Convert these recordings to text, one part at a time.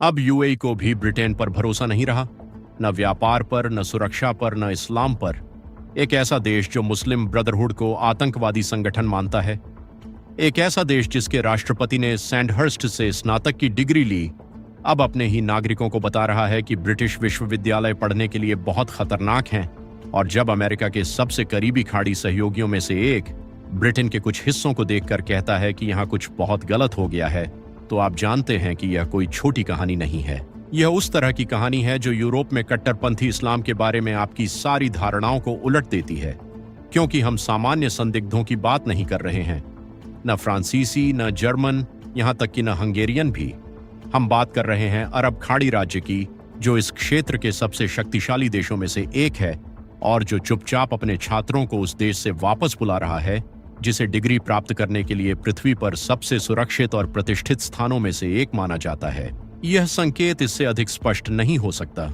अब यूएई को भी ब्रिटेन पर भरोसा नहीं रहा, न व्यापार पर, न सुरक्षा पर, न इस्लाम पर। एक ऐसा देश जो मुस्लिम ब्रदरहुड को आतंकवादी संगठन मानता है, एक ऐसा देश जिसके राष्ट्रपति ने सैंडहर्स्ट से स्नातक की डिग्री ली, अब अपने ही नागरिकों को बता रहा है कि ब्रिटिश विश्वविद्यालय पढ़ने के लिए बहुत खतरनाक हैं। और जब अमेरिका के सबसे करीबी खाड़ी सहयोगियों में से एक ब्रिटेन के कुछ हिस्सों को देखकर कहता है कि यहाँ कुछ बहुत गलत हो गया है, तो आप जानते हैं कि यह कोई छोटी कहानी नहीं है। यह उस तरह की कहानी है जो यूरोप में कट्टरपंथी इस्लाम के बारे में आपकी सारी धारणाओं को उलट देती है, क्योंकि हम सामान्य संदिग्धों की बात नहीं कर रहे हैं, न फ्रांसीसी, न जर्मन, यहाँ तक कि न हंगेरियन भी। हम बात कर रहे हैं अरब खाड़ी राज्य की, जो इस क्षेत्र के सबसे शक्तिशाली देशों में से एक है और जो चुपचाप अपने छात्रों को उस देश से वापस बुला रहा है जिसे डिग्री प्राप्त करने के लिए पृथ्वी पर सबसे सुरक्षित और प्रतिष्ठित स्थानों में से एक माना जाता है। यह संकेत इससे अधिक स्पष्ट नहीं हो सकता।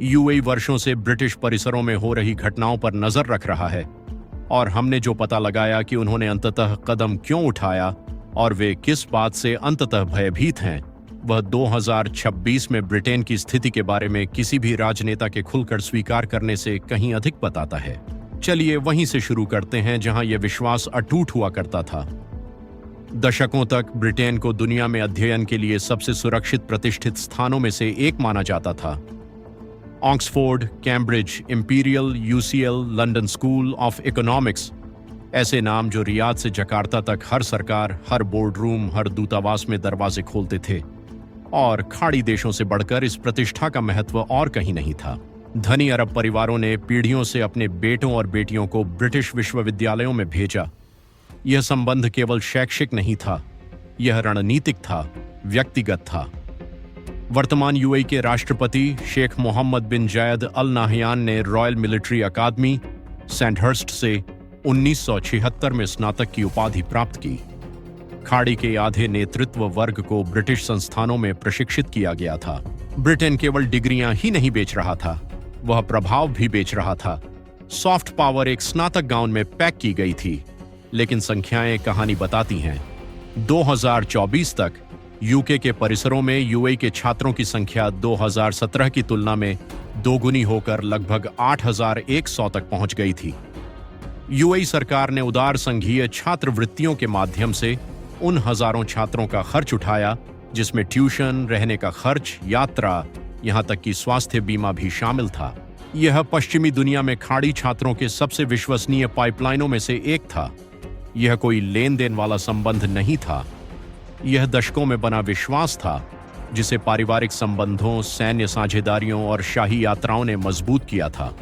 यूएई वर्षों से ब्रिटिश परिसरों में हो रही घटनाओं पर नजर रख रहा है और हमने जो पता लगाया कि उन्होंने अंततः कदम क्यों उठाया और वे किस बात से अंततः भयभीत हैं, वह 2026 में ब्रिटेन की स्थिति के बारे में किसी भी राजनेता के खुलकर स्वीकार करने से कहीं अधिक बताता है। चलिए वहीं से शुरू करते हैं जहां यह विश्वास अटूट हुआ करता था। दशकों तक ब्रिटेन को दुनिया में अध्ययन के लिए सबसे सुरक्षित प्रतिष्ठित स्थानों में से एक माना जाता था। Oxford, Cambridge, imperial, UCL, London school of economics, ऐसे नाम जो रियाद से जकार्ता तक हर सरकार, हर बोर्ड रूम, हर दूतावास में दरवाजे खोलते थे। और खाड़ी देशों से बढ़कर इस प्रतिष्ठा का महत्व और कहीं नहीं था। धनी अरब परिवारों ने पीढ़ियों से अपने बेटों और बेटियों को ब्रिटिश विश्वविद्यालयों में भेजा। यह संबंध केवल शैक्षिक नहीं था, यह रणनीतिक था, व्यक्तिगत था। वर्तमान यूएई के राष्ट्रपति शेख मोहम्मद बिन जायद अल नाहयान ने रॉयल मिलिट्री अकादमी सैंडहर्स्ट से 1976 में स्नातक की उपाधि प्राप्त की। खाड़ी के आधे नेतृत्व वर्ग को ब्रिटिश संस्थानों में प्रशिक्षित किया गया था। ब्रिटेन केवल डिग्रियां ही नहीं बेच रहा था, वह प्रभाव भी बेच रहा था। सॉफ्ट पावर एक स्नातक गाउन में पैक की गई थी, लेकिन संख्याएं कहानी बताती हैं। 2024 तक यूके के परिसरों में यूएई के छात्रों की संख्या 2017 की तुलना में दोगुनी होकर लगभग 8,100 तक पहुंच गई थी। यूएई सरकार ने उदार संघीय छात्रवृत्तियों के माध्यम से उन हजारों छात्रों का खर्च उठाया जिसमें ट्यूशन, रहने का खर्च, यात्रा, यहां तक कि स्वास्थ्य बीमा भी शामिल था। यह पश्चिमी दुनिया में खाड़ी छात्रों के सबसे विश्वसनीय पाइपलाइनों में से एक था। यह कोई लेन देन वाला संबंध नहीं था, यह दशकों में बना विश्वास था जिसे पारिवारिक संबंधों, सैन्य साझेदारियों और शाही यात्राओं ने मजबूत किया था।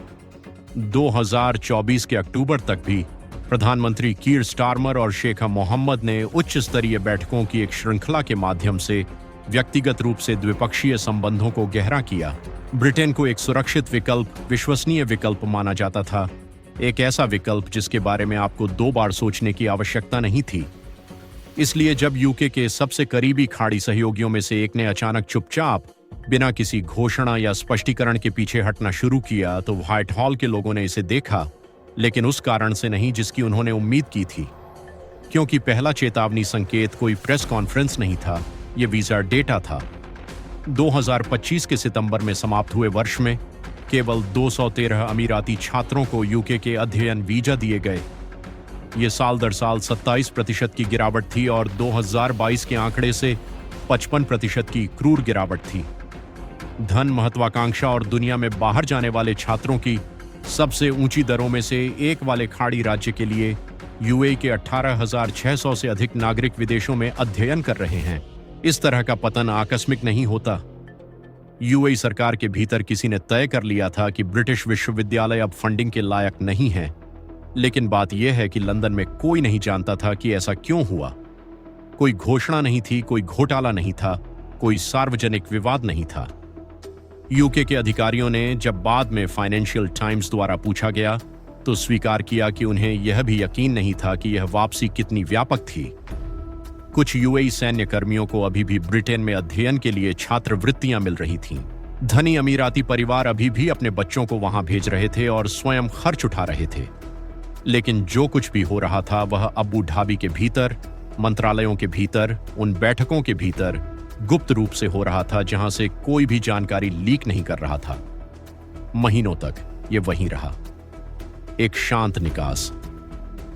2024 के अक्टूबर तक भी प्रधानमंत्री कीर स्टारमर और शेख मोहम्मद ने उच्च स्तरीय बैठकों की एक श्रृंखला के माध्यम से व्यक्तिगत रूप से द्विपक्षीय संबंधों को गहरा किया। ब्रिटेन को एक सुरक्षित विकल्प, विश्वसनीय विकल्प माना जाता था, एक ऐसा विकल्प जिसके बारे में आपको 2 बार सोचने की आवश्यकता नहीं थी। इसलिए जब यूके के सबसे करीबी खाड़ी सहयोगियों में से एक ने अचानक चुपचाप बिना किसी घोषणा या स्पष्टीकरण के पीछे हटना शुरू किया, तो व्हाइट हॉल के लोगों ने इसे देखा, लेकिन उस कारण से नहीं जिसकी उन्होंने उम्मीद की थी। क्योंकि पहला चेतावनी संकेत कोई प्रेस कॉन्फ्रेंस नहीं था, यह वीजा डेटा था। 2025 के सितंबर में समाप्त हुए वर्ष में केवल 213 अमीराती छात्रों को यूके के अध्ययन वीजा दिए गए। ये साल दर साल 27% की गिरावट थी और 2022 के आंकड़े से 55% की क्रूर गिरावट थी। धन, महत्वाकांक्षा और दुनिया में बाहर जाने वाले छात्रों की सबसे ऊंची दरों में से एक वाले खाड़ी राज्य के लिए यूएई के 18,600 से अधिक नागरिक विदेशों में अध्ययन कर रहे हैं। इस तरह का पतन आकस्मिक नहीं होता। यूएई सरकार के भीतर किसी ने तय कर लिया था कि ब्रिटिश विश्वविद्यालय अब फंडिंग के लायक नहीं है, लेकिन बात यह है कि लंदन में कोई नहीं जानता था कि ऐसा क्यों हुआ। कोई घोषणा नहीं थी, कोई घोटाला नहीं था, कोई सार्वजनिक विवाद नहीं था। यूके के अधिकारियों ने जब बाद में फाइनेंशियल टाइम्स द्वारा पूछा गया तो स्वीकार किया कि उन्हें यह भी यकीन नहीं था कि यह वापसी कितनी व्यापक थी। कुछ यूएई सैन्य कर्मियों को अभी भी ब्रिटेन में अध्ययन के लिए छात्रवृत्तियां मिल रही थीं। धनी अमीराती परिवार अभी भी अपने बच्चों को वहां भेज रहे थे और स्वयं खर्च उठा रहे थे। लेकिन जो कुछ भी हो रहा था वह अबू धाबी के भीतर, मंत्रालयों के भीतर, उन बैठकों के भीतर गुप्त रूप से हो रहा था, जहां से कोई भी जानकारी लीक नहीं कर रहा था। महीनों तक यह वहीं रहा, एक शांत निकास।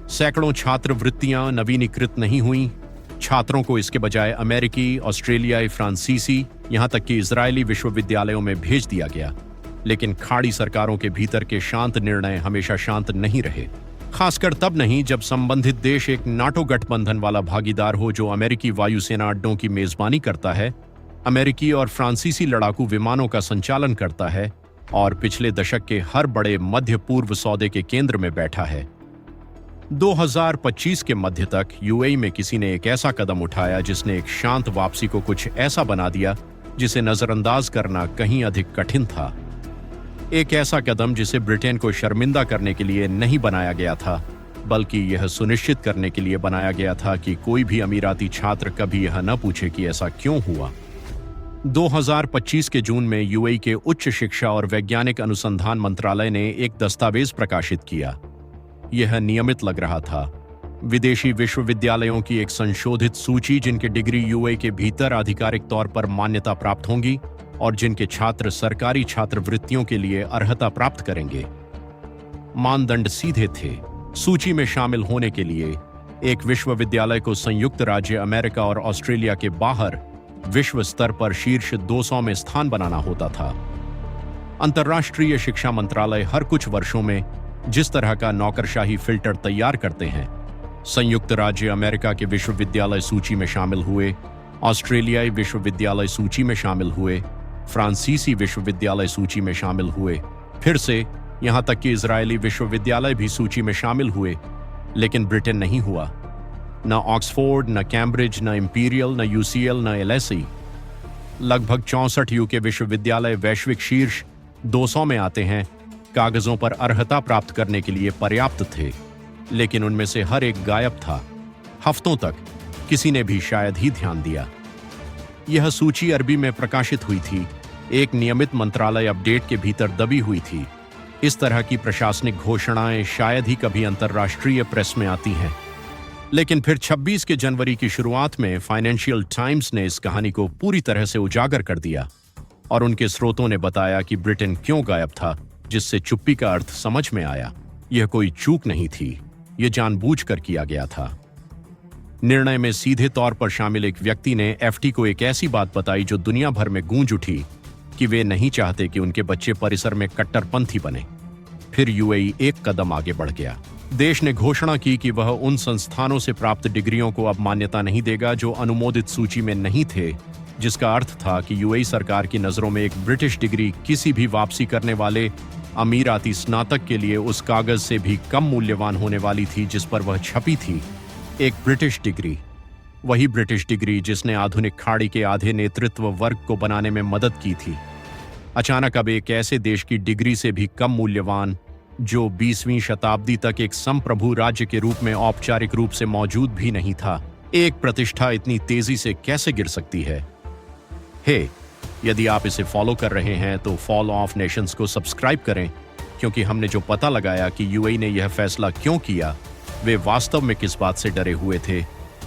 सैकड़ों छात्रवृत्तियां नवीनीकृत नहीं हुई। छात्रों को इसके बजाय अमेरिकी, ऑस्ट्रेलियाई, फ्रांसीसी, यहां तक कि इजरायली विश्वविद्यालयों में भेज दिया गया। लेकिन खाड़ी सरकारों के भीतर के शांत निर्णय हमेशा शांत नहीं रहे, खासकर तब नहीं जब संबंधित देश एक नाटो गठबंधन वाला भागीदार हो जो अमेरिकी वायुसेना अड्डों की मेजबानी करता है, अमेरिकी और फ्रांसीसी लड़ाकू विमानों का संचालन करता है और पिछले दशक के हर बड़े मध्य पूर्व सौदे के केंद्र में बैठा है। 2025 के मध्य तक यूएई में किसी ने एक ऐसा कदम उठाया जिसने एक शांत वापसी को कुछ ऐसा बना दिया जिसे नजरअंदाज करना कहीं अधिक कठिन था। एक ऐसा कदम जिसे ब्रिटेन को शर्मिंदा करने के लिए नहीं बनाया गया था, बल्कि यह सुनिश्चित करने के लिए बनाया गया था कि कोई भी अमीराती छात्र कभी यह न पूछे कि ऐसा क्यों हुआ। 2025 के जून में यूएई के उच्च शिक्षा और वैज्ञानिक अनुसंधान मंत्रालय ने एक दस्तावेज प्रकाशित किया। यह नियमित लग रहा था। विदेशी विश्वविद्यालयों की एक संशोधित सूची जिनके डिग्री यूएई के भीतर आधिकारिक तौर पर मान्यता प्राप्त होंगी और जिनके छात्र सरकारी छात्रवृत्तियों के लिए अर्हता प्राप्त करेंगे। मानदंड सीधे थे। सूची में शामिल होने के लिए एक विश्वविद्यालय को संयुक्त राज्य अमेरिका और ऑस्ट्रेलिया के बाहर विश्व स्तर पर शीर्ष 200 में स्थान बनाना होता था। अंतर्राष्ट्रीय शिक्षा मंत्रालय हर कुछ वर्षों में जिस तरह का नौकरशाही फिल्टर तैयार करते हैं, संयुक्त राज्य अमेरिका के विश्वविद्यालय सूची में शामिल हुए, ऑस्ट्रेलियाई विश्वविद्यालय सूची में शामिल हुए, फ्रांसीसी विश्वविद्यालय सूची में शामिल हुए, फिर से यहां तक कि इजरायली विश्वविद्यालय भी सूची में शामिल हुए, लेकिन ब्रिटेन नहीं हुआ। न ऑक्सफोर्ड, न कैम्ब्रिज, न इंपीरियल, न यूसीएल, न एलएसई। लगभग 64 यूके विश्वविद्यालय वैश्विक शीर्ष 200 में आते हैं, कागजों पर अर्हता प्राप्त करने के लिए पर्याप्त थे, लेकिन उनमें से हर एक गायब था। हफ्तों तक किसी ने भी शायद ही ध्यान दिया। यह सूची अरबी में प्रकाशित हुई थी, एक नियमित मंत्रालय अपडेट के भीतर दबी हुई थी। इस तरह की प्रशासनिक घोषणाएं शायद ही कभी अंतर्राष्ट्रीय प्रेस में आती हैं। लेकिन फिर 26 के जनवरी की शुरुआत में फाइनेंशियल टाइम्स ने इस कहानी को पूरी तरह से उजागर कर दिया और उनके स्रोतों ने बताया कि ब्रिटेन क्यों गायब था, जिससे चुप्पी का अर्थ समझ में आया। यह कोई चूक नहीं थी, यह जानबूझकर किया गया था। निर्णय में सीधे तौर पर शामिल एक व्यक्ति ने एफटी को एक ऐसी बात बताई जो दुनिया भर में गूंज उठी कि वे नहीं चाहते कि उनके बच्चे परिसर में कट्टरपंथी बने। फिर यूएई एक कदम आगे बढ़ गया। देश ने घोषणा की कि वह उन संस्थानों से प्राप्त डिग्रियों को अब मान्यता नहीं देगा जो अनुमोदित सूची में नहीं थे, जिसका अर्थ था कि यूएई सरकार की नजरों में एक ब्रिटिश डिग्री किसी भी वापसी करने वाले अमीराती स्नातक के लिए उस कागज से भी कम मूल्यवान होने वाली थी जिस पर वह छपी थी। एक ब्रिटिश डिग्री, वही ब्रिटिश डिग्री जिसने आधुनिक खाड़ी के आधे नेतृत्व वर्ग को बनाने में मदद की थी, अचानक अब एक ऐसे देश की डिग्री से भी कम मूल्यवान, जो 20वीं शताब्दी तक एक संप्रभु राज्य के रूप में औपचारिक रूप से मौजूद भी नहीं था, एक प्रतिष्ठा इतनी तेजी से कैसे गिर सकती है? हे, यदि आप इसे फॉलो कर रहे हैं तो फॉल ऑफ नेशंस को सब्सक्राइब करें, क्योंकि हमने जो पता लगाया कि यूएई ने यह फैसला क्यों किया, वे वास्तव में किस बात से डरे हुए थे,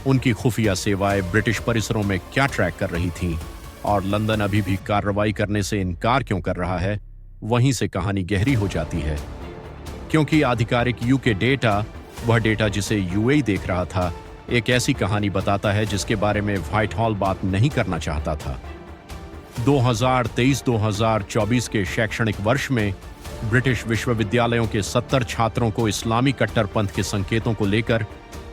उनकी खुफिया सेवाएं ब्रिटिश परिसरों में क्या ट्रैक कर रही थीं, और लंदन अभी भी कार्रवाई करने से इनकार क्यों कर रहा है, वहीं से कहानी गहरी हो जाती है। क्योंकि आधिकारिक यूके डेटा, वह डेटा जिसे यूएई देख रहा था, एक ऐसी कहानी बताता है जिसके बारे में व्हाइट हॉल बात नहीं करना चाहता था। 2023-2024 के शैक्षणिक वर्ष में ब्रिटिश विश्वविद्यालयों के 70 छात्रों को इस्लामी कट्टरपंथ के संकेतों को लेकर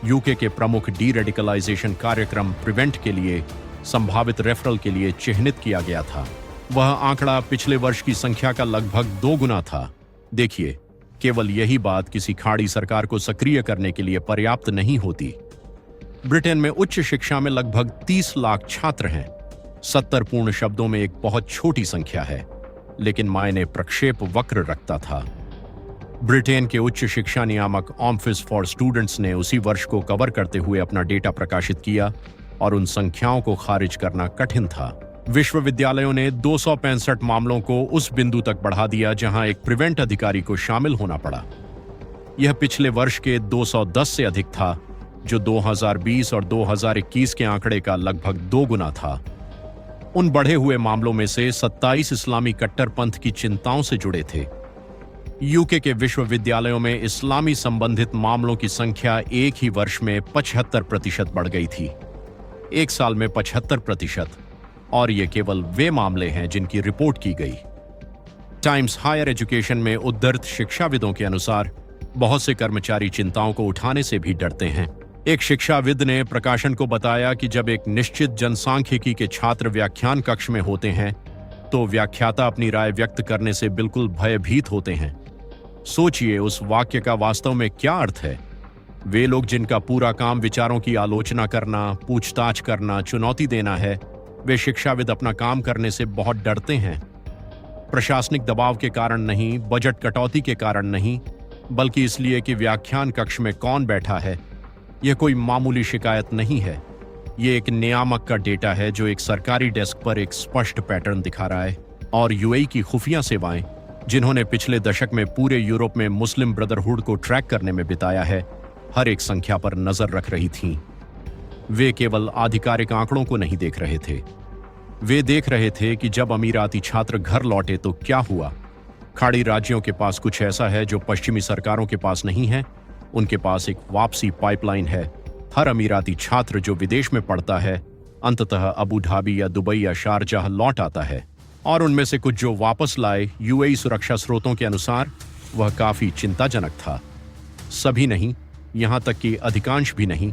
यूके के प्रमुख डी रेडिकलाइजेशन कार्यक्रम प्रिवेंट के लिए संभावित रेफरल के लिए चिह्नित किया गया था। वह आंकड़ा पिछले वर्ष की संख्या का लगभग 2 गुना था। देखिए, केवल यही बात किसी खाड़ी सरकार को सक्रिय करने के लिए पर्याप्त नहीं होती। ब्रिटेन में उच्च शिक्षा में लगभग 30 लाख छात्र हैं। 70 पूर्ण शब्दों में एक बहुत छोटी संख्या है, लेकिन मायने प्रक्षेप वक्र रखता था। ब्रिटेन के उच्च शिक्षा नियामक ऑफिस फॉर स्टूडेंट्स ने उसी वर्ष को कवर करते हुए अपना डेटा प्रकाशित किया और उन संख्याओं को खारिज करना कठिन था। विश्वविद्यालयों ने 265 मामलों को उस बिंदु तक बढ़ा दिया जहां एक प्रिवेंट अधिकारी को शामिल होना पड़ा। यह पिछले वर्ष के 210 से अधिक था, जो 2020 और 2021 के आंकड़े का लगभग 2 गुना था। उन बढ़े हुए मामलों में से 27 इस्लामी कट्टरपंथ की चिंताओं से जुड़े थे। यूके के विश्वविद्यालयों में इस्लामी संबंधित मामलों की संख्या एक ही वर्ष में 75% बढ़ गई थी। एक साल में 75%, और ये केवल वे मामले हैं जिनकी रिपोर्ट की गई। टाइम्स हायर एजुकेशन में उद्धृत शिक्षाविदों के अनुसार बहुत से कर्मचारी चिंताओं को उठाने से भी डरते हैं। एक शिक्षाविद ने प्रकाशन को बताया कि जब एक निश्चित जनसांख्यिकी के छात्र व्याख्यान कक्ष में होते हैं तो व्याख्याता अपनी राय व्यक्त करने से बिल्कुल भयभीत होते हैं। सोचिए उस वाक्य का वास्तव में क्या अर्थ है। वे लोग जिनका पूरा काम विचारों की आलोचना करना, पूछताछ करना, चुनौती देना है, वे शिक्षाविद अपना काम करने से बहुत डरते हैं। प्रशासनिक दबाव के कारण नहीं, बजट कटौती के कारण नहीं, बल्कि इसलिए कि व्याख्यान कक्ष में कौन बैठा है। यह कोई मामूली शिकायत नहीं है। यह एक नियामक का डेटा है जो एक सरकारी डेस्क पर एक स्पष्ट पैटर्न दिखा रहा है। और यूएई की खुफिया सेवाएं, जिन्होंने पिछले दशक में पूरे यूरोप में मुस्लिम ब्रदरहुड को ट्रैक करने में बिताया है, हर एक संख्या पर नजर रख रही थीं। वे केवल आधिकारिक आंकड़ों को नहीं देख रहे थे। वे देख रहे थे कि जब अमीराती छात्र घर लौटे तो क्या हुआ। खाड़ी राज्यों के पास कुछ ऐसा है जो पश्चिमी सरकारों के पास नहीं है। उनके पास एक वापसी पाइपलाइन है। हर अमीराती छात्र जो विदेश में पढ़ता है अंततः अबू धाबी या दुबई या शारजाह लौट आता है, और उनमें से कुछ जो वापस लाए, यूएई सुरक्षा स्रोतों के अनुसार वह काफी चिंताजनक था। सभी नहीं, यहां तक कि अधिकांश भी नहीं,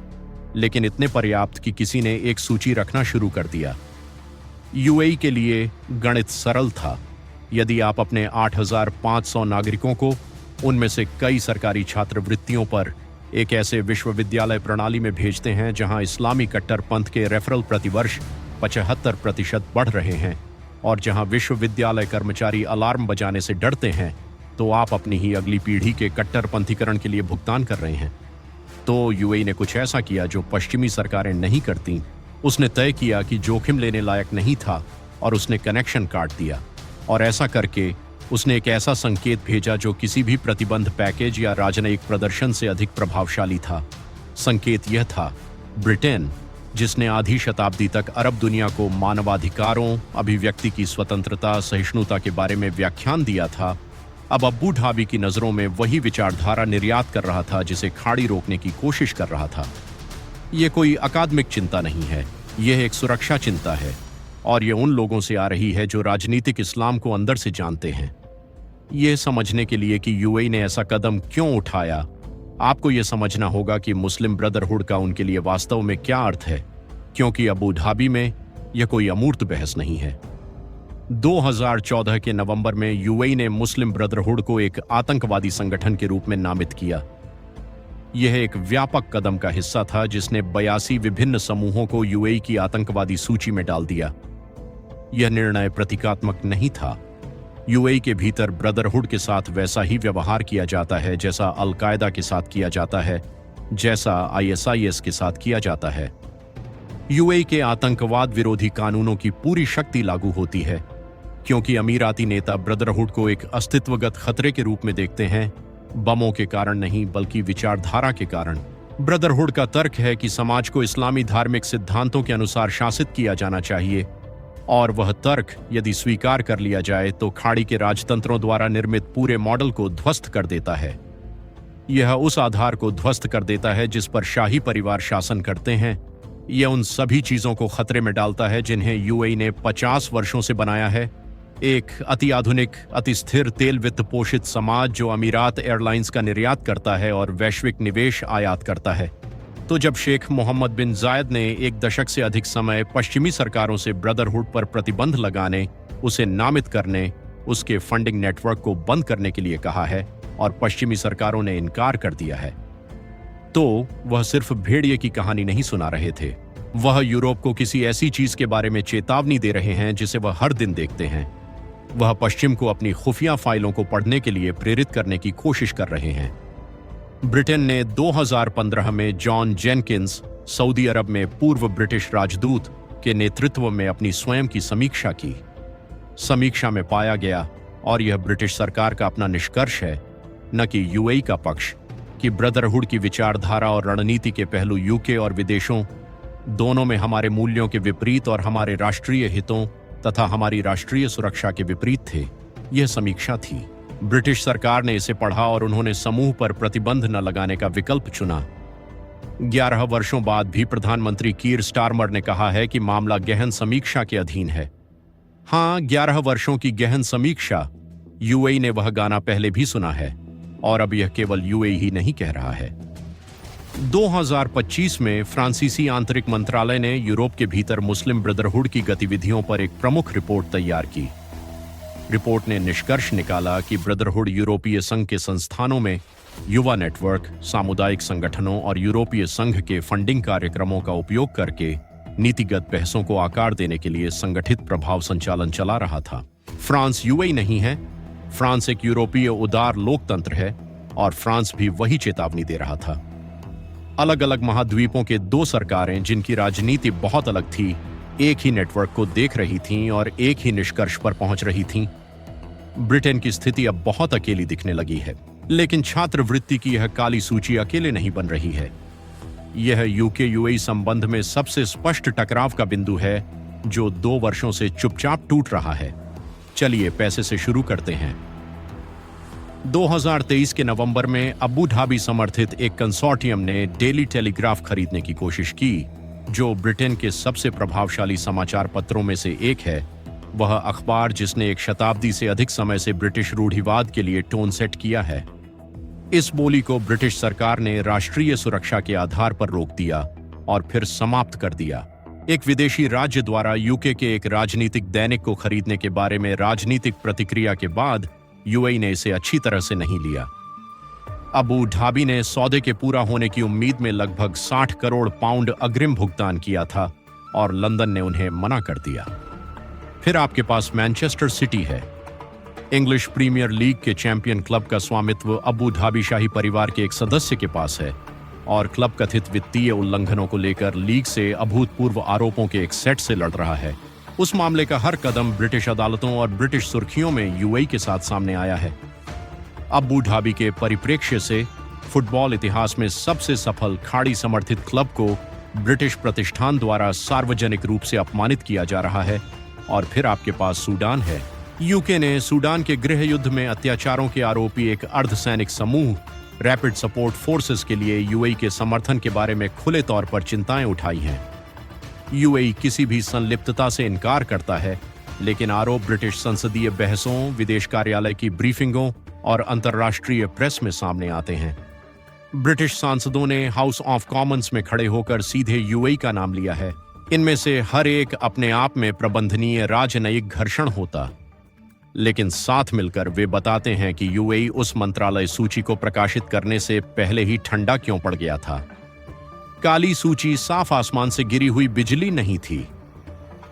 लेकिन इतने पर्याप्त कि किसी ने एक सूची रखना शुरू कर दिया। यूएई के लिए गणित सरल था। यदि आप अपने 8,500 नागरिकों को उनमें से कई सरकारी छात्रवृत्तियों पर एक ऐसे विश्वविद्यालय प्रणाली में भेजते हैं जहां इस्लामी कट्टरपंथ के रेफरल प्रतिवर्ष 75% बढ़ रहे हैं, और जहां विश्वविद्यालय कर्मचारी अलार्म बजाने से डरते हैं, तो आप अपनी ही अगली पीढ़ी के कट्टरपंथीकरण के लिए भुगतान कर रहे हैं। तो यूएई ने कुछ ऐसा किया जो पश्चिमी सरकारें नहीं करती। उसने तय किया कि जोखिम लेने लायक नहीं था और उसने कनेक्शन काट दिया, और ऐसा करके उसने एक ऐसा संकेत भेजा जो किसी भी प्रतिबंध पैकेज या राजनयिक प्रदर्शन से अधिक प्रभावशाली था। संकेत यह था, ब्रिटेन, जिसने आधी शताब्दी तक अरब दुनिया को मानवाधिकारों, अभिव्यक्ति की स्वतंत्रता, सहिष्णुता के बारे में व्याख्यान दिया था, अब अबू धाबी की नजरों में वही विचारधारा निर्यात कर रहा था जिसे खाड़ी रोकने की कोशिश कर रहा था। यह कोई अकादमिक चिंता नहीं है, यह एक सुरक्षा चिंता है, और यह उन लोगों से आ रही है जो राजनीतिक इस्लाम को अंदर से जानते हैं। यह समझने के लिए कि यूएई ने ऐसा कदम क्यों उठाया, आपको यह समझना होगा कि मुस्लिम ब्रदरहुड का उनके लिए वास्तव में क्या अर्थ है, क्योंकि अबू धाबी में यह कोई अमूर्त बहस नहीं है। 2014 के नवंबर में यूएई ने मुस्लिम ब्रदरहुड को एक आतंकवादी संगठन के रूप में नामित किया। यह एक व्यापक कदम का हिस्सा था जिसने 82 विभिन्न समूहों को यूएई की आतंकवादी सूची में डाल दिया। यह निर्णय प्रतीकात्मक नहीं था। यूएई के भीतर ब्रदरहुड के साथ वैसा ही व्यवहार किया जाता है जैसा अल-कायदा के साथ किया जाता है, जैसा आईएसआईएस के साथ किया जाता है। यूएई के आतंकवाद विरोधी कानूनों की पूरी शक्ति लागू होती है, क्योंकि अमीराती नेता ब्रदरहुड को एक अस्तित्वगत खतरे के रूप में देखते हैं, बमों के कारण नहीं बल्कि विचारधारा के कारण। ब्रदरहुड का तर्क है कि समाज को इस्लामी धार्मिक सिद्धांतों के अनुसार शासित किया जाना चाहिए, और वह तर्क यदि स्वीकार कर लिया जाए तो खाड़ी के राजतंत्रों द्वारा निर्मित पूरे मॉडल को ध्वस्त कर देता है। यह उस आधार को ध्वस्त कर देता है जिस पर शाही परिवार शासन करते हैं। यह उन सभी चीजों को खतरे में डालता है जिन्हें यूएई ने 50 वर्षों से बनाया है। एक अति आधुनिक, अति स्थिर तेल वित्त पोषित समाज जो अमीरात एयरलाइंस का निर्यात करता है और वैश्विक निवेश आयात करता है। तो जब शेख मोहम्मद बिन जायद ने एक दशक से अधिक समय पश्चिमी सरकारों से ब्रदरहुड पर प्रतिबंध लगाने, उसे नामित करने, उसके फंडिंग नेटवर्क को बंद करने के लिए कहा है और पश्चिमी सरकारों ने इनकार कर दिया है, तो वह सिर्फ भेड़िए की कहानी नहीं सुना रहे थे। वह यूरोप को किसी ऐसी चीज के बारे में चेतावनी दे रहे हैं जिसे वह हर दिन देखते हैं। वह पश्चिम को अपनी खुफिया फाइलों को पढ़ने के लिए प्रेरित करने की कोशिश कर रहे हैं। ब्रिटेन ने 2015 में जॉन जेनकिंस, सऊदी अरब में पूर्व ब्रिटिश राजदूत, के नेतृत्व में अपनी स्वयं की समीक्षा की। समीक्षा में पाया गया, और यह ब्रिटिश सरकार का अपना निष्कर्ष है, न कि यूएई का पक्ष, कि ब्रदरहुड की विचारधारा और रणनीति के पहलू यूके और विदेशों, दोनों में हमारे मूल्यों के विपरीत और हमारे राष्ट्रीय हितों तथा हमारी राष्ट्रीय सुरक्षा के विपरीत थे। यह समीक्षा थी। ब्रिटिश सरकार ने इसे पढ़ा और उन्होंने समूह पर प्रतिबंध न लगाने का विकल्प चुना। 11 वर्षों बाद भी प्रधानमंत्री कीर स्टारमर ने कहा है कि मामला गहन समीक्षा के अधीन है। हाँ, 11 वर्षों की गहन समीक्षा। यूएई ने वह गाना पहले भी सुना है और अब यह केवल यूएई ही नहीं कह रहा है। 2025 में फ्रांसीसी आंतरिक मंत्रालय ने यूरोप के भीतर मुस्लिम ब्रदरहुड की गतिविधियों पर एक प्रमुख रिपोर्ट तैयार की। रिपोर्ट ने निष्कर्ष निकाला कि ब्रदरहुड यूरोपीय संघ के संस्थानों में युवा नेटवर्क, सामुदायिक संगठनों और यूरोपीय संघ के फंडिंग कार्यक्रमों का उपयोग करके नीतिगत बहसों को आकार देने के लिए संगठित प्रभाव संचालन चला रहा था। फ्रांस यूएई नहीं है। फ्रांस एक यूरोपीय उदार लोकतंत्र है और फ्रांस भी वही चेतावनी दे रहा था। अलग अलग महाद्वीपों के 2 सरकारें जिनकी राजनीति बहुत अलग थी, एक ही नेटवर्क को देख रही थीं और एक ही निष्कर्ष पर पहुंच रही थीं। ब्रिटेन की स्थिति अब बहुत अकेली दिखने लगी है, लेकिन छात्रवृत्ति की यह काली सूची अकेले नहीं बन रही है। यह यूके यूएई संबंध में सबसे स्पष्ट टकराव का बिंदु है जो 2 वर्षों से चुपचाप टूट रहा है। चलिए पैसे से शुरू करते हैं। 2023 के नवंबर में अबू धाबी समर्थित एक कंसोर्टियम ने डेली टेलीग्राफ खरीदने की कोशिश की, जो ब्रिटेन के सबसे प्रभावशाली समाचार पत्रों में से एक है। वह अखबार जिसने 1 शताब्दी से अधिक समय से ब्रिटिश रूढ़िवाद के लिए टोन सेट किया है। इस बोली को ब्रिटिश सरकार ने राष्ट्रीय सुरक्षा के आधार पर रोक दिया और फिर समाप्त कर दिया। एक विदेशी राज्य द्वारा यूके के एक राजनीतिक दैनिक को खरीदने के बारे में राजनीतिक प्रतिक्रिया के बाद यूएई ने इसे अच्छी तरह से नहीं लिया। अबू धाबी ने सौदे के पूरा होने की उम्मीद में लगभग 60 करोड़ पाउंड अग्रिम भुगतान किया था और लंदन ने उन्हें मना कर दिया। फिर आपके पास मैनचेस्टर सिटी है। इंग्लिश प्रीमियर लीग के चैंपियन क्लब का स्वामित्व अबू धाबी शाही परिवार के एक सदस्य के पास है और क्लब कथित वित्तीय उल्लंघनों को लेकर लीग से अभूतपूर्व आरोपों के एक सेट से लड़ रहा है। उस मामले का हर कदम ब्रिटिश अदालतों और ब्रिटिश सुर्खियों में यूएई के साथ सामने आया है। अबू धाबी के परिप्रेक्ष्य से फुटबॉल इतिहास में सबसे सफल खाड़ी समर्थित क्लब को ब्रिटिश प्रतिष्ठान द्वारा सार्वजनिक रूप से अपमानित किया जा रहा है। और फिर आपके पास सूडान है। यूके ने सूडान के गृह युद्ध में अत्याचारों के आरोपी एक अर्धसैनिक समूह रैपिड सपोर्ट फोर्सेस के लिए यूएई के समर्थन के बारे में खुले तौर पर चिंताएं उठाई हैं। यूएई किसी भी संलिप्तता से इनकार करता है, लेकिन आरोप ब्रिटिश संसदीय बहसों, विदेश कार्यालय की ब्रीफिंगों और अंतर्राष्ट्रीय प्रेस में सामने आते हैं। ब्रिटिश सांसदों ने हाउस ऑफ कॉमन्स में खड़े होकर सीधे यूएई का नाम लिया है। इनमें से हर एक अपने आप में प्रबंधनीय राजनयिक घर्षण होता, लेकिन साथ मिलकर वे बताते हैं कि यूएई उस मंत्रालय सूची को प्रकाशित करने से पहले ही ठंडा क्यों पड़ गया था। काली सूची साफ आसमान से गिरी हुई बिजली नहीं थी।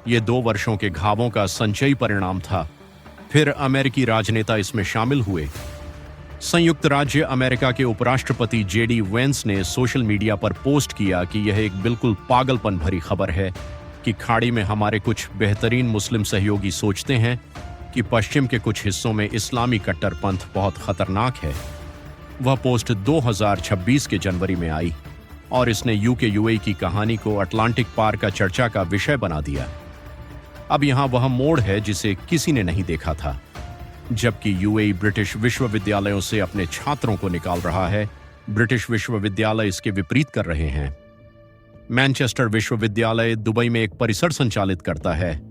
ये 2 वर्षों के घावों का संचयी परिणाम था। फिर अमेरिकी राजनेता इसमें शामिल हुए। संयुक्त राज्य अमेरिका के उपराष्ट्रपति जेडी वेंस ने सोशल मीडिया पर पोस्ट किया कि यह एक बिल्कुल पागलपन भरी खबर है कि खाड़ी में हमारे कुछ बेहतरीन मुस्लिम सहयोगी सोचते हैं कि पश्चिम के कुछ हिस्सों में इस्लामी कट्टरपंथ बहुत खतरनाक है। वह पोस्ट 2026 के जनवरी में आई और इसने यूके यूएई की कहानी को अटलांटिक पार का चर्चा का विषय बना दिया। अब यहां वह मोड़ है जिसे किसी ने नहीं देखा था। जबकि यूएई ब्रिटिश विश्वविद्यालयों से अपने छात्रों को निकाल रहा है, ब्रिटिश विश्वविद्यालय इसके विपरीत कर रहे हैं। मैनचेस्टर विश्वविद्यालय दुबई में एक परिसर संचालित करता है।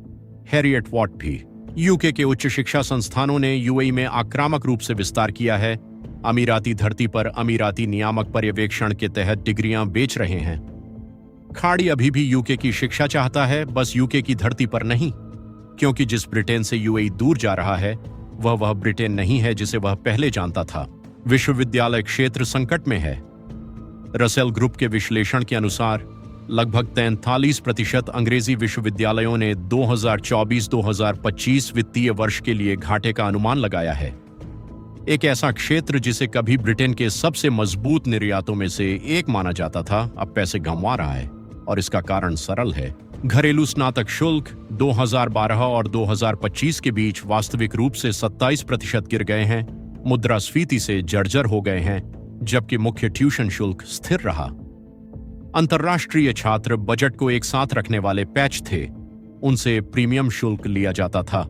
हैरियट वॉट भी। यूके के उच्च शिक्षा संस्थानों ने यूएई में आक्रामक रूप से विस्तार किया है। अमीराती धरती पर अमीराती नियामक पर्यवेक्षण के तहत डिग्रियां बेच रहे हैं। खाड़ी अभी भी यूके की शिक्षा चाहता है, बस यूके की धरती पर नहीं, क्योंकि जिस ब्रिटेन से यूएई दूर जा रहा है वह ब्रिटेन नहीं है जिसे वह पहले जानता था। विश्वविद्यालय क्षेत्र संकट में है। रसेल ग्रुप के विश्लेषण के अनुसार लगभग 43% अंग्रेजी विश्वविद्यालयों ने 2024-2025 वित्तीय वर्ष के लिए घाटे का अनुमान लगाया है। एक ऐसा क्षेत्र जिसे कभी ब्रिटेन के सबसे मजबूत निर्यातों में से एक माना जाता था, अब पैसे गंवा रहा है और इसका कारण सरल है। घरेलू स्नातक शुल्क 2012 और 2025 के बीच वास्तविक रूप से 27% गिर गए हैं, मुद्रास्फीति से जर्जर हो गए हैं, जबकि मुख्य ट्यूशन शुल्क स्थिर रहा। अंतर्राष्ट्रीय छात्र बजट को एक साथ रखने वाले पैच थे, उनसे प्रीमियम शुल्क लिया जाता था।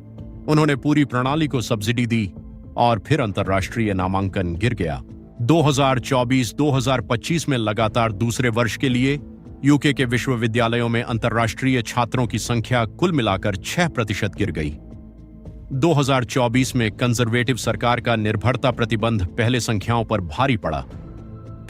उन्होंने पूरी प्रणाली को सब्सिडी दी और फिर अंतर्राष्ट्रीय नामांकन गिर गया। 2024-2025 में लगातार दूसरे वर्ष के लिए यूके के विश्वविद्यालयों में अंतर्राष्ट्रीय छात्रों की संख्या कुल मिलाकर 6% गिर गई। 2024 में कंजर्वेटिव सरकार का निर्भरता प्रतिबंध पहले संख्याओं पर भारी पड़ा।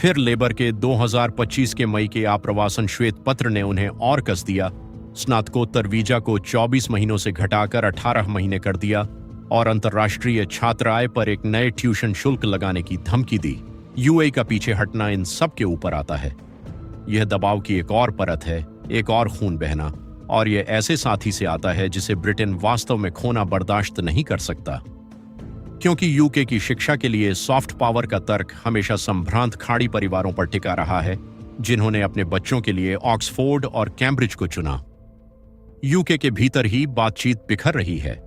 फिर लेबर के 2025 के मई के आप्रवासन श्वेत पत्र ने उन्हें और कस दिया। स्नातकोत्तर वीजा को 24 महीनों से घटाकर 18 महीने कर दिया और अंतर्राष्ट्रीय छात्र आय पर एक नए ट्यूशन शुल्क लगाने की धमकी दी। यूएई का पीछे हटना इन सब के ऊपर आता है। यह दबाव की एक और परत है, एक और खून बहना, और यह ऐसे साथी से आता है जिसे ब्रिटेन वास्तव में खोना बर्दाश्त नहीं कर सकता। क्योंकि यूके की शिक्षा के लिए सॉफ्ट पावर का तर्क हमेशा संभ्रांत खाड़ी परिवारों पर टिका रहा है, जिन्होंने अपने बच्चों के लिए ऑक्सफोर्ड और कैम्ब्रिज को चुना। यूके के भीतर ही बातचीत बिखर रही है।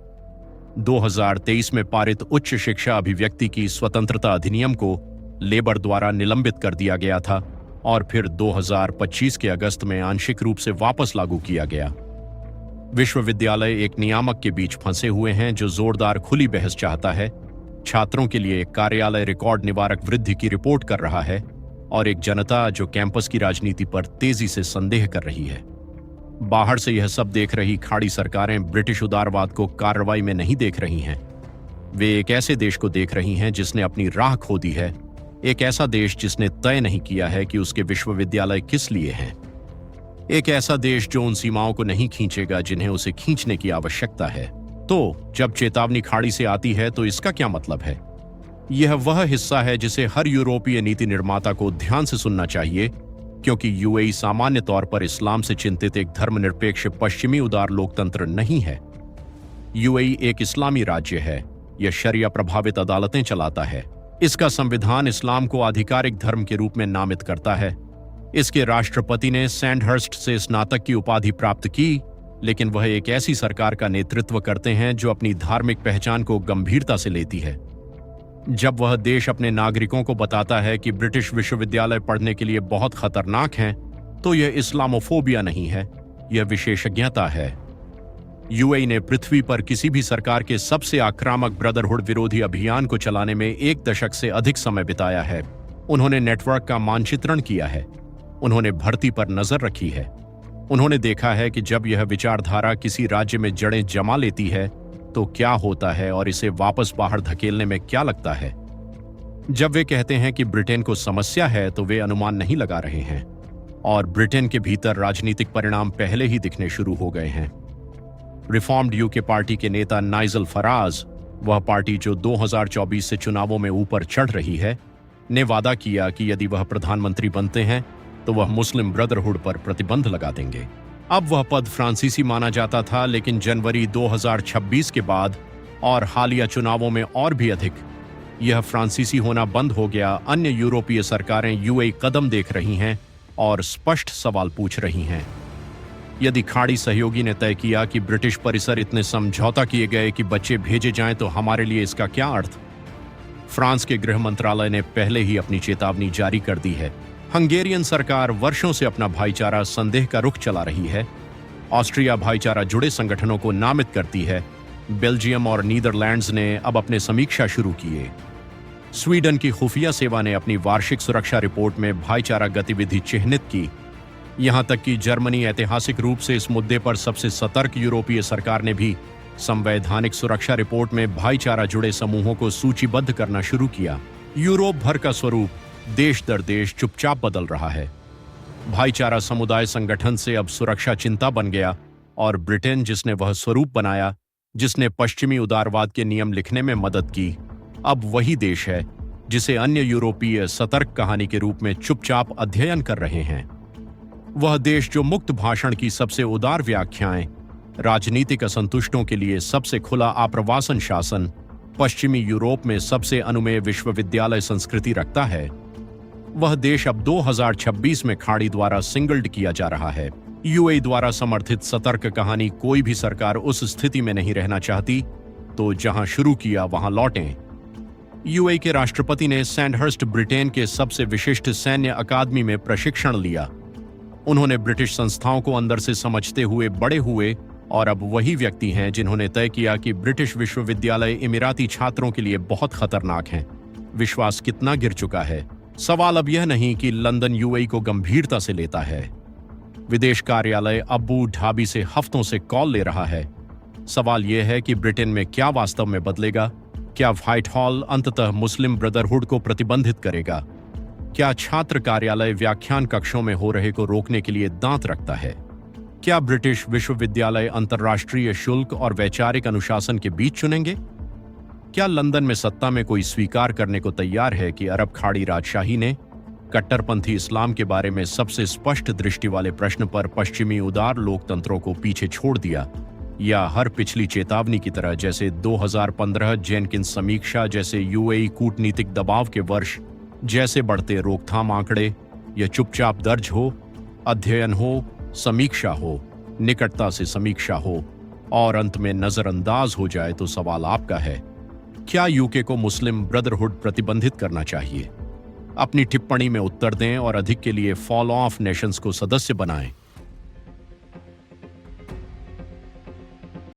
2023 में पारित उच्च शिक्षा अभिव्यक्ति की स्वतंत्रता अधिनियम को लेबर द्वारा निलंबित कर दिया गया था और फिर 2025 के अगस्त में आंशिक रूप से वापस लागू किया गया। विश्वविद्यालय एक नियामक के बीच फंसे हुए हैं जो जोरदार खुली बहस चाहता है, छात्रों के लिए कार्यालय रिकॉर्ड निवारक वृद्धि की रिपोर्ट कर रहा है और एक जनता जो कैंपस की राजनीति पर तेजी से संदेह कर रही है। बाहर से यह सब देख रही खाड़ी सरकारें ब्रिटिश उदारवाद को कार्रवाई में नहीं देख रही हैं। वे एक ऐसे देश को देख रही हैं जिसने अपनी राह खो दी है, एक ऐसा देश जिसने तय नहीं किया है कि उसके विश्वविद्यालय किस लिए हैं, एक ऐसा देश जो उन सीमाओं को नहीं खींचेगा जिन्हें उसे खींचने की आवश्यकता है। तो जब चेतावनी खाड़ी से आती है तो इसका क्या मतलब है? यह वह हिस्सा है जिसे हर यूरोपीय नीति निर्माता को ध्यान से सुनना चाहिए, क्योंकि यूएई सामान्य तौर पर इस्लाम से चिंतित एक धर्मनिरपेक्ष पश्चिमी उदार लोकतंत्र नहीं है। यूएई एक इस्लामी राज्य है। यह शरिया प्रभावित अदालतें चलाता है। इसका संविधान इस्लाम को आधिकारिक धर्म के रूप में नामित करता है। इसके राष्ट्रपति ने सैंडहर्स्ट से स्नातक की उपाधि प्राप्त की, लेकिन वह एक ऐसी सरकार का नेतृत्व करते हैं जो अपनी धार्मिक पहचान को गंभीरता से लेती है। जब वह देश अपने नागरिकों को बताता है कि ब्रिटिश विश्वविद्यालय पढ़ने के लिए बहुत खतरनाक हैं, तो यह इस्लामोफोबिया नहीं है, यह विशेषज्ञता है। यूएई ने पृथ्वी पर किसी भी सरकार के सबसे आक्रामक ब्रदरहुड विरोधी अभियान को चलाने में 1 दशक से अधिक समय बिताया है। उन्होंने नेटवर्क का मानचित्रण किया है, उन्होंने भर्ती पर नजर रखी है, उन्होंने देखा है कि जब यह विचारधारा किसी राज्य में जड़ें जमा लेती है तो क्या होता है और इसे वापस बाहर धकेलने में क्या लगता है। जब वे कहते हैं कि ब्रिटेन को समस्या है तो वे अनुमान नहीं लगा रहे हैं, और ब्रिटेन के भीतर राजनीतिक परिणाम पहले ही दिखने शुरू हो गए हैं। रिफॉर्म्ड यूके पार्टी के नेता नाइजल फराज, वह पार्टी जो 2024 से चुनावों में ऊपर चढ़ रही है, ने वादा किया कि यदि वह प्रधानमंत्री बनते हैं तो वह मुस्लिम ब्रदरहुड पर प्रतिबंध लगा देंगे। अब वह पद फ्रांसीसी माना जाता था, लेकिन जनवरी 2026 के बाद और हालिया चुनावों में और भी अधिक यह फ्रांसीसी होना बंद हो गया। अन्य यूरोपीय सरकारें यूएई कदम देख रही हैं और स्पष्ट सवाल पूछ रही हैं। यदि खाड़ी सहयोगी ने तय किया कि ब्रिटिश परिसर इतने समझौता किए गए कि बच्चे भेजे जाएं, तो हमारे लिए इसका क्या अर्थ? फ्रांस के गृह मंत्रालय ने पहले ही अपनी चेतावनी जारी कर दी है। हंगेरियन सरकार वर्षों से अपना भाईचारा संदेह का रुख चला रही है। ऑस्ट्रिया भाईचारा जुड़े संगठनों को नामित करती है। बेल्जियम और नीदरलैंड्स ने अब अपने समीक्षा शुरू किए। स्वीडन की खुफिया सेवा ने अपनी वार्षिक सुरक्षा रिपोर्ट में भाईचारा गतिविधि चिह्नित की। यहां तक कि जर्मनी ऐतिहासिक रूप से इस मुद्दे पर सबसे सतर्क यूरोपीय सरकार ने भी संवैधानिक सुरक्षा रिपोर्ट में भाईचारा जुड़े समूहों को सूचीबद्ध करना शुरू किया। यूरोप भर का स्वरूप देश दर देश चुपचाप बदल रहा है। भाईचारा समुदाय संगठन से अब सुरक्षा चिंता बन गया, और ब्रिटेन, जिसने वह स्वरूप बनाया जिसने पश्चिमी उदारवाद के नियम लिखने में मदद की, अब वही देश है जिसे अन्य यूरोपीय सतर्क कहानी के रूप में चुपचाप अध्ययन कर रहे हैं। वह देश जो मुक्त भाषण की सबसे उदार व्याख्याएं, राजनीतिक असंतुष्टों के लिए सबसे खुला आप्रवासन शासन, पश्चिमी यूरोप में सबसे अनुमेय विश्वविद्यालय संस्कृति रखता है, वह देश अब 2026 में खाड़ी द्वारा सिंगल्ड किया जा रहा है। यूएई द्वारा समर्थित सतर्क कहानी कोई भी सरकार उस स्थिति में नहीं रहना चाहती, तो जहां शुरू किया वहां लौटें। यूएई के राष्ट्रपति ने सैंडहर्स्ट ब्रिटेन के सबसे विशिष्ट सैन्य अकादमी में प्रशिक्षण लिया। उन्होंने ब्रिटिश संस्थाओं को अंदर से समझते हुए बड़े हुए और अब वही व्यक्ति हैं जिन्होंने तय किया कि ब्रिटिश विश्वविद्यालय इमिराती छात्रों के लिए बहुत खतरनाक हैं। विश्वास कितना गिर चुका है। सवाल अब यह नहीं कि लंदन यूएई को गंभीरता से लेता है। विदेश कार्यालय अबू धाबी से हफ्तों से कॉल ले रहा है। सवाल यह है कि ब्रिटेन में क्या वास्तव में बदलेगा? क्या व्हाइट हॉल अंततः मुस्लिम ब्रदरहुड को प्रतिबंधित करेगा? क्या छात्र कार्यालय व्याख्यान कक्षों में हो रहे को रोकने के लिए दांत रखता है? क्या ब्रिटिश विश्वविद्यालय अंतर्राष्ट्रीय शुल्क और वैचारिक अनुशासन के बीच चुनेंगे? क्या लंदन में सत्ता में कोई स्वीकार करने को तैयार है कि अरब खाड़ी राजशाही ने कट्टरपंथी इस्लाम के बारे में सबसे स्पष्ट दृष्टि वाले प्रश्न पर पश्चिमी उदार लोकतंत्रों को पीछे छोड़ दिया, या हर पिछली चेतावनी की तरह जैसे 2015 जेनकिंस समीक्षा जैसे यूएई कूटनीतिक दबाव के वर्ष जैसे बढ़ते रोकथाम आंकड़े, यह चुपचाप दर्ज हो, अध्ययन हो, समीक्षा हो, निकटता से समीक्षा हो और अंत में नजरअंदाज हो जाए तो सवाल आपका है, क्या यूके को मुस्लिम ब्रदरहुड प्रतिबंधित करना चाहिए? अपनी टिप्पणी में उत्तर दें और अधिक के लिए फॉलो ऑफ नेशंस को सदस्य बनाएं।